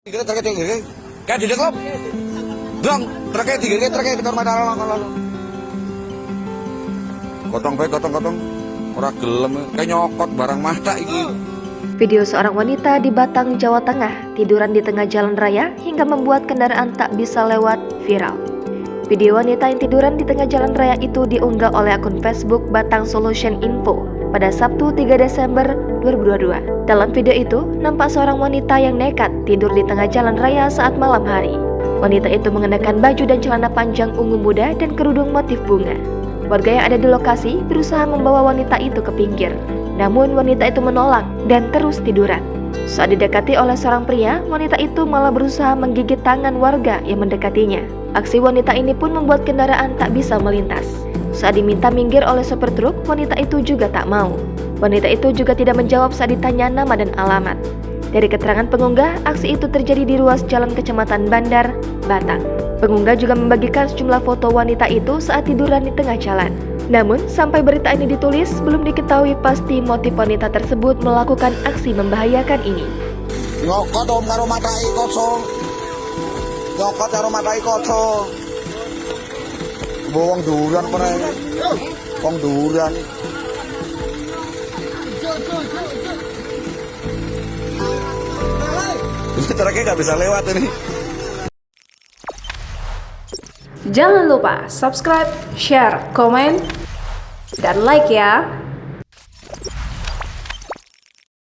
Kayak di deklop. Dong, truknya kita rumah lalu. Kotong. Ora gelem kayak nyokot barang mata iki. Video seorang wanita di Batang, Jawa Tengah tiduran di tengah jalan raya hingga membuat kendaraan tak bisa lewat viral. Video wanita yang tiduran di tengah jalan raya itu diunggah oleh akun Facebook Batang Solution Info pada Sabtu 3 Desember 2022. Dalam video itu, nampak seorang wanita yang nekat tidur di tengah jalan raya saat malam hari. Wanita itu mengenakan baju dan celana panjang ungu muda dan kerudung motif bunga. Warga yang ada di lokasi berusaha membawa wanita itu ke pinggir. Namun wanita itu menolak dan terus tiduran. Saat didekati oleh seorang pria, wanita itu malah berusaha menggigit tangan warga yang mendekatinya. Aksi wanita ini pun membuat kendaraan tak bisa melintas. Saat diminta minggir oleh sopir truk, wanita itu juga tak mau. Wanita itu juga tidak menjawab saat ditanya nama dan alamat. Dari keterangan pengunggah, aksi itu terjadi di ruas jalan Kecamatan Bandar, Batang. Pengunggah juga membagikan sejumlah foto wanita itu saat tiduran di tengah jalan. Namun, sampai berita ini ditulis, belum diketahui pasti motif wanita tersebut melakukan aksi membahayakan ini. Nyokot om karo matai kosong. Nyokot karo matai kosong. Wong durian pernah. Wong durian. Truknya nggak bisa lewat ini. Jangan lupa subscribe, share, komen, dan like ya.